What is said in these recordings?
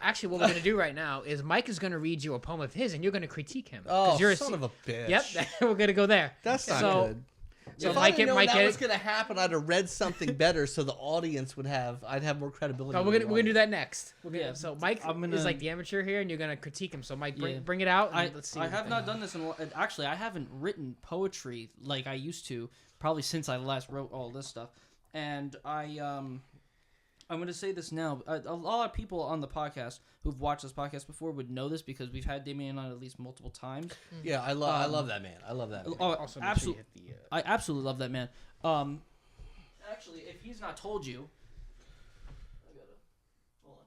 actually, what we're gonna do right now is Mike is gonna read you a poem of his, and you're gonna critique him. Oh, you're son of a bitch! Yep, we're gonna go there. That's not good. So if I'd have known that was gonna happen, I'd have read something better, so the audience would have. I'd have more credibility. No, we're gonna do that next. So Mike is like the amateur here, and you're gonna critique him. So Mike, bring it out. And let's see. I have not done this actually. I haven't written poetry like I used to, probably since I last wrote all this stuff. And I'm going to say this now. A lot of people on the podcast who've watched this podcast before would know this because we've had Damien on at least multiple times. Yeah, I love that man. I love that man. Oh, absolutely. I absolutely love that man. Actually, if he's not told you, hold on.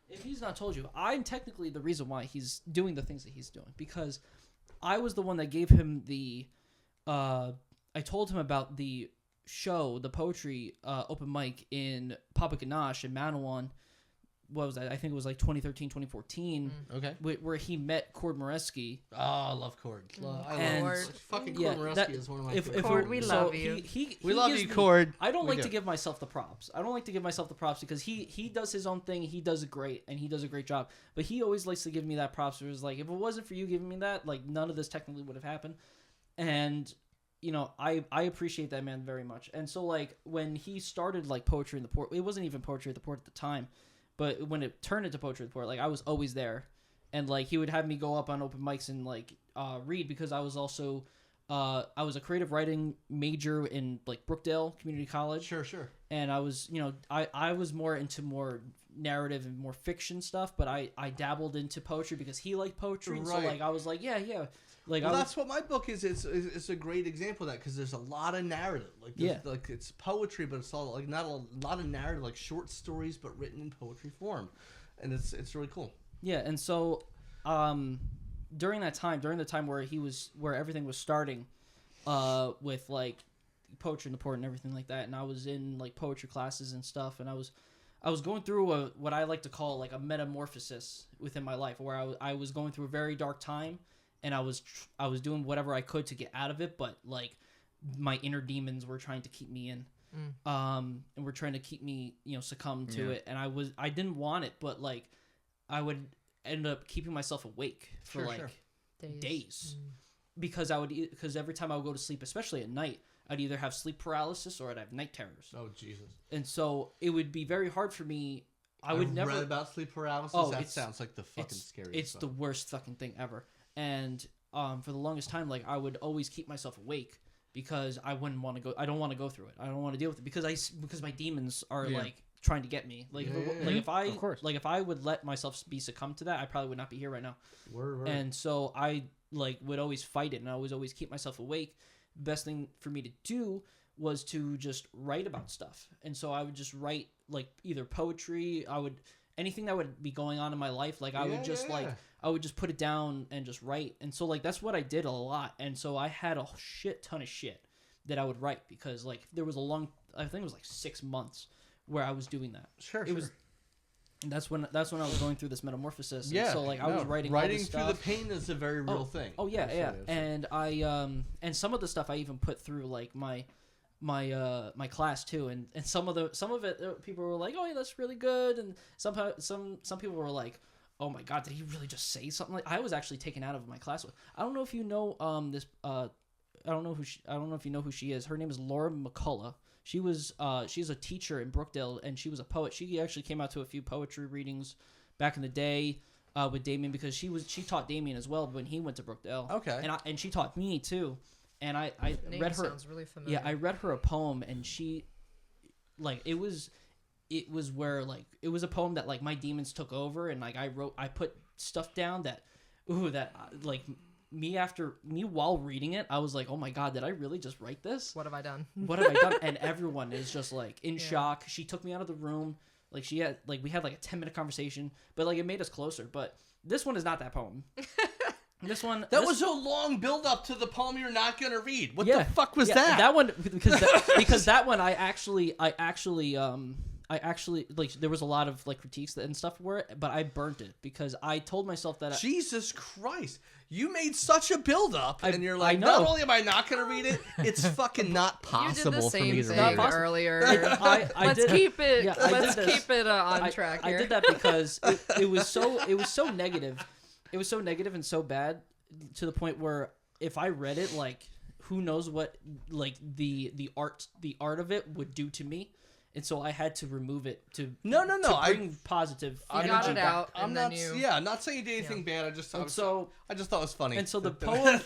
If he's not told you, I'm technically the reason why he's doing the things that he's doing, because I was the one that gave him the. I told him about the show, the poetry open mic in Papa Ganache in Manawan. What was that? I think it was like 2013, 2014. Okay. Where he met Cord Moreski. Oh, I love Cord. I love fucking Cord Moreski is one of my favorites. Cord, we love you. We love you, Cord. I don't like to give myself the props. Because he does his own thing. He does it great, and he does a great job. But he always likes to give me that props. It was like, if it wasn't for you giving me that, like, none of this technically would have happened. And I appreciate that man very much. And so, like, when he started, like, Poetry in the Port, it wasn't even Poetry at the Port at the time, but when it turned into Poetry at the Port, like, I was always there. And, like, he would have me go up on open mics and, like, read, because I was also, I was a creative writing major in, like, Brookdale Community College. Sure. And I was, I was more into more narrative and more fiction stuff, but I dabbled into poetry because he liked poetry. And so, like, I was like, yeah. Like, that's what my book is. It's a great example of that, because there's a lot of narrative. Like, like, it's poetry, but it's all like not a lot of narrative, like short stories, but written in poetry form, and it's really cool. Yeah, and so, during the time where everything was starting, with like Poetry in the Port and everything like that, and I was in like poetry classes and stuff, and I was going through what I like to call like a metamorphosis within my life, where I was going through a very dark time. And I was doing whatever I could to get out of it, but like my inner demons were trying to keep me in, and were trying to keep me, succumb to it. And I didn't want it, but like I would end up keeping myself awake for days, because every time I would go to sleep, especially at night, I'd either have sleep paralysis or I'd have night terrors. Oh Jesus! And so it would be very hard for me. I've never read about sleep paralysis. Oh, that sounds like the fucking scariest. It's the worst fucking thing ever. And for the longest time, like, I would always keep myself awake because I wouldn't want to go. I don't want to go through it. I don't want to deal with it because my demons are like trying to get me. Like, if I would let myself be succumbed to that, I probably would not be here right now. Word. And so I would always fight it, and I would always keep myself awake. Best thing for me to do was to just write about stuff. And so I would just write like either poetry. Anything that would be going on in my life, like I would just I would just put it down and just write. And so like that's what I did a lot. And so I had a shit ton of shit that I would write, because like there was I think it was like 6 months where I was doing that. Sure. And that's when I was going through this metamorphosis. And so like I was writing all this through the pain is a very real thing. Oh yeah. And I and some of the stuff I even put through like my class too, and some of it people were like, oh yeah, that's really good, and some people were like, oh my god, did he really just say something? Like, I was actually taken out of my class. I don't know if you know I don't know if you know who she is. Her name is Laura McCullough. She's a teacher in Brookdale, and she was a poet. She actually came out to a few poetry readings back in the day with Damien, because she taught Damien as well when he went to Brookdale. Okay. And she taught me too. And I read her. Sounds really familiar. Yeah, I read her a poem, and she, like, it was where like it was a poem that like my demons took over, and like I put stuff down that like me while reading it, I was like, oh my god, did I really just write this? What have I done? And everyone is just like in shock. She took me out of the room. Like we had like a 10-minute conversation, but like it made us closer. But this one is not that poem. That was a long build up to the poem you're not gonna read. What the fuck was that? That one because that one I I actually like there was a lot of like critiques and stuff for it, but I burnt it because I told myself that Jesus Christ, you made such a build up, and you're like, I know. not only am I not gonna read it, it's fucking not possible for me to read it. Earlier. Let's keep it. Yeah, let's keep it on track here. I did that because it was so negative. It was so negative and so bad to the point where if I read it, like who knows what like the art of it would do to me. And so I had to remove it to bring positive. I got it out. I'm not saying you did anything bad. I just thought it was funny. And so the poem,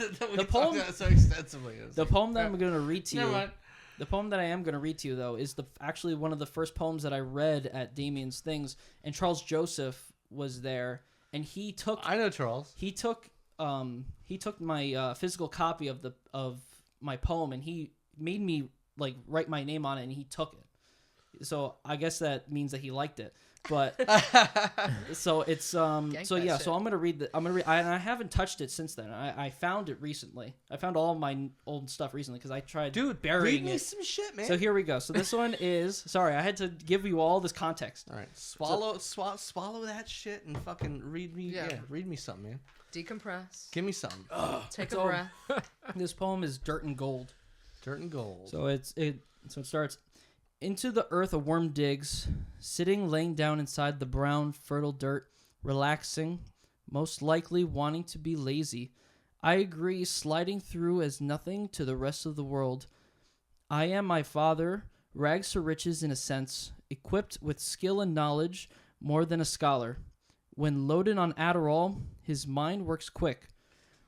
so extensively. The poem that I'm going to read to you. The poem that I am going to read to you though is actually one of the first poems that I read at Damien's Things, and Charles Joseph was there, and he took. I know Charles. He took my physical copy of my poem, and he made me like write my name on it, and he took it. So I guess that means that he liked it, but so it's so I'm gonna read and I haven't touched it since then. I found it recently. I found all my old stuff recently because I tried burying read me it. some shit, man. So here we go. So this one is sorry. I had to give you all this context. All right, swallow that shit and fucking read me. Yeah, read me something, man. Decompress. Give me something. Take a breath. This poem is Dirt and Gold. Dirt and Gold. So it starts. Into the earth a worm digs, sitting laying down inside the brown, fertile dirt, relaxing, most likely wanting to be lazy. I agree, sliding through as nothing to the rest of the world. I am my father, rags to riches in a sense, equipped with skill and knowledge more than a scholar. When loaded on Adderall, his mind works quick,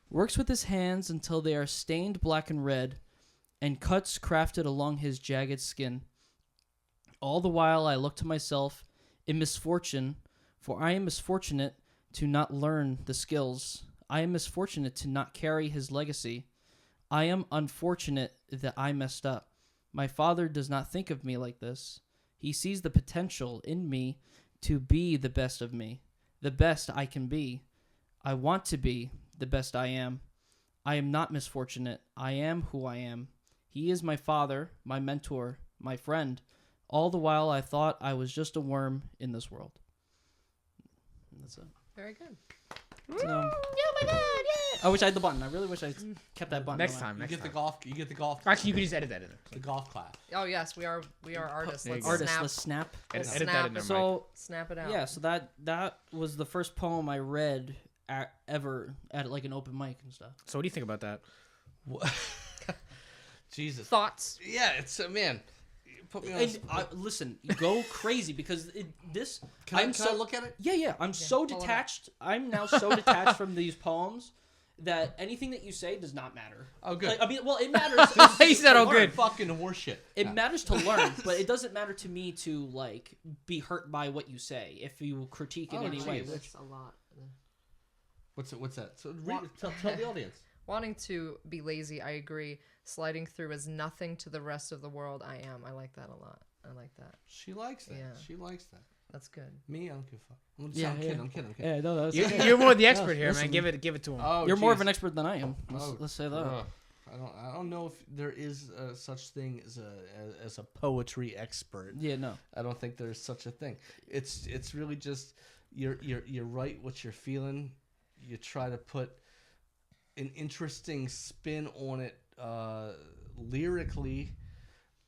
works with his hands until they are stained black and red, and cuts crafted along his jagged skin. All the while I look to myself in misfortune, for I am misfortunate to not learn the skills. I am misfortunate to not carry his legacy. I am unfortunate that I messed up. My father does not think of me like this. He sees the potential in me to be the best of me, the best I can be. I want to be the best I am. I am not misfortunate. I am who I am. He is my father, my mentor, my friend. All the while, I thought I was just a worm in this world. And that's it. Very good. So, oh my god! Yeah. I wish I had the button. I really wish I kept that button. Next time. You get the golf. Actually, you can just edit that in. The golf class. Oh yes, we are artists. Let's snap. Edit that in there, so snap it out. Yeah. So that was the first poem I read ever at like an open mic and stuff. So what do you think about that? Jesus. Thoughts? Yeah, it's man. Put me on listen, go crazy because this. Can I look at it? Yeah. I'm so detached. I'm now so detached from these poems that anything that you say does not matter. Oh, good. Like, I mean, well, it matters. He said, "Oh, good." Fucking horseshit. It matters to learn, but it doesn't matter to me to like be hurt by what you say if you critique in any way. That's a lot. What's that? So tell the audience. Wanting to be lazy, I agree. Sliding through is nothing to the rest of the world. I am. I like that a lot. I like that. She likes that. Yeah. She likes that. That's good. Me, I don't give a fuck. I'm kidding. Yeah, no, that's You're more the expert here, man. Give it to him. You're more of an expert than I am. Let's say that. I don't know if there is such thing as a poetry expert. Yeah, no. I don't think there's such a thing. It's really just you write what you're feeling. You try to put an interesting spin on it lyrically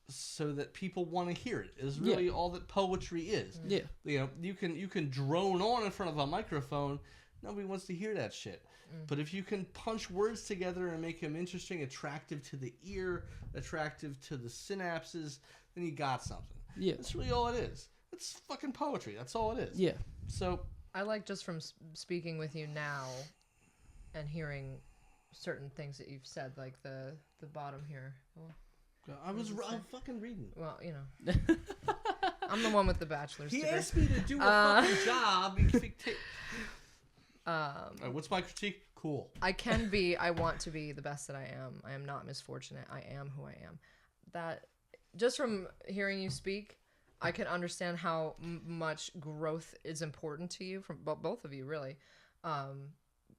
so that people want to hear it is really all that poetry is. Yeah. You know, you can drone on in front of a microphone. Nobody wants to hear that shit. But if you can punch words together and make them interesting, attractive to the ear, attractive to the synapses, then you got something. Yeah. That's really all it is. It's fucking poetry. That's all it is. Yeah. So I like just from speaking with you now and hearing certain things that you've said, like the bottom here. I'm fucking reading. Well, you know, I'm the one with the bachelor's degree. He asked me to do a fucking job. What's my critique? Cool. I want to be the best that I am. I am not misfortunate. I am who I am. That just from hearing you speak, I can understand how much growth is important to you from both of you, really.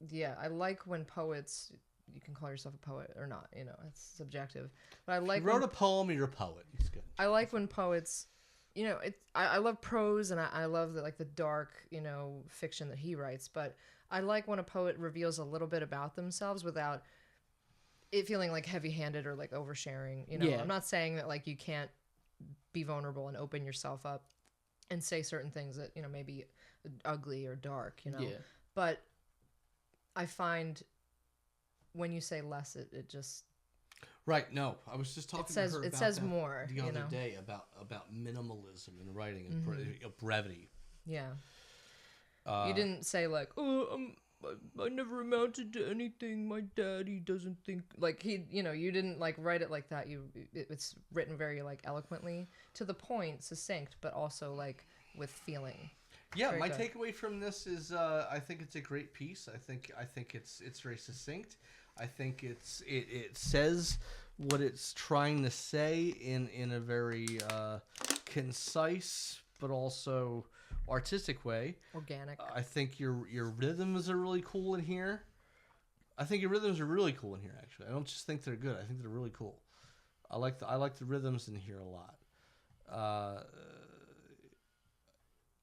Yeah, I like when poets. You can call yourself a poet or not. You know, it's subjective. But I like. If you wrote a poem, you're a poet. It's good. I like when poets you know, I love prose and I love the dark, you know, fiction that he writes, but I like when a poet reveals a little bit about themselves without it feeling like heavy-handed or like oversharing. You know, I'm not saying that like you can't be vulnerable and open yourself up and say certain things that, you know, maybe ugly or dark, you know. Yeah. But I find when you say less, it just right. No, I was just talking to her about it says more the other day about minimalism in writing and brevity. Yeah. You didn't say like, oh, I never amounted to anything. My daddy doesn't think like he, you know, you didn't like write it like that. It's written very like eloquently, to the point, succinct, but also like with feeling. Yeah, very my takeaway from this is I think it's a great piece. I think it's very succinct. I think it says what it's trying to say in a very concise but also artistic way. Organic. I think your rhythms are really cool in here. Actually, I don't just think they're good. I think they're really cool. I like the rhythms in here a lot.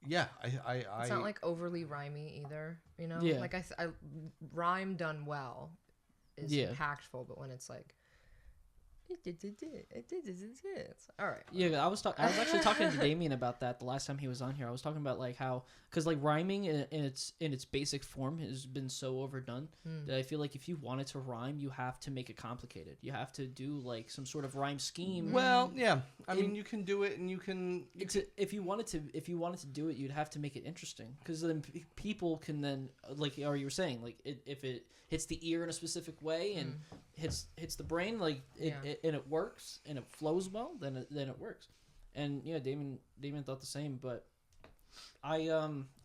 Yeah, it's not like overly rhymey either, you know. Yeah. Like I rhyme done well is impactful, but when it's like it's all right. Yeah, I was actually talking to Damien about that the last time he was on here. I was talking about like how, because like rhyming in its basic form has been so overdone that I feel like if you wanted to rhyme, you have to make it complicated. You have to do like some sort of rhyme scheme. Well, yeah, I mean you can do it, and you can if you wanted to do it, you'd have to make it interesting, because then people can then, like or you were saying, like if it hits the ear in a specific way and hits the brain, like and it works and it flows well, then it works. And yeah, Damien thought the same, but I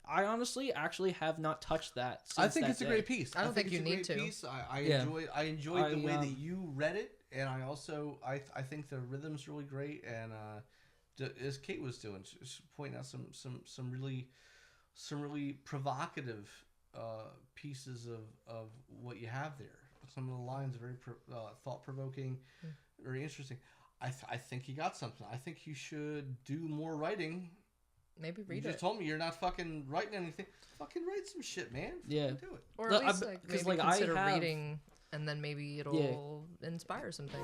honestly actually have not touched that since I think it's a great piece. I don't think you need to. I enjoyed the way that you read it, and I also I think the rhythm's really great, and as Kait was doing, she's pointing out some really provocative pieces of what you have there. Some of the lines are very thought-provoking, very interesting. I think you got something. I think you should do more writing. Maybe read it. You just told me you're not fucking writing anything. Fucking write some shit, man. Yeah. Do it. Or at least maybe consider reading, and then maybe it'll inspire something.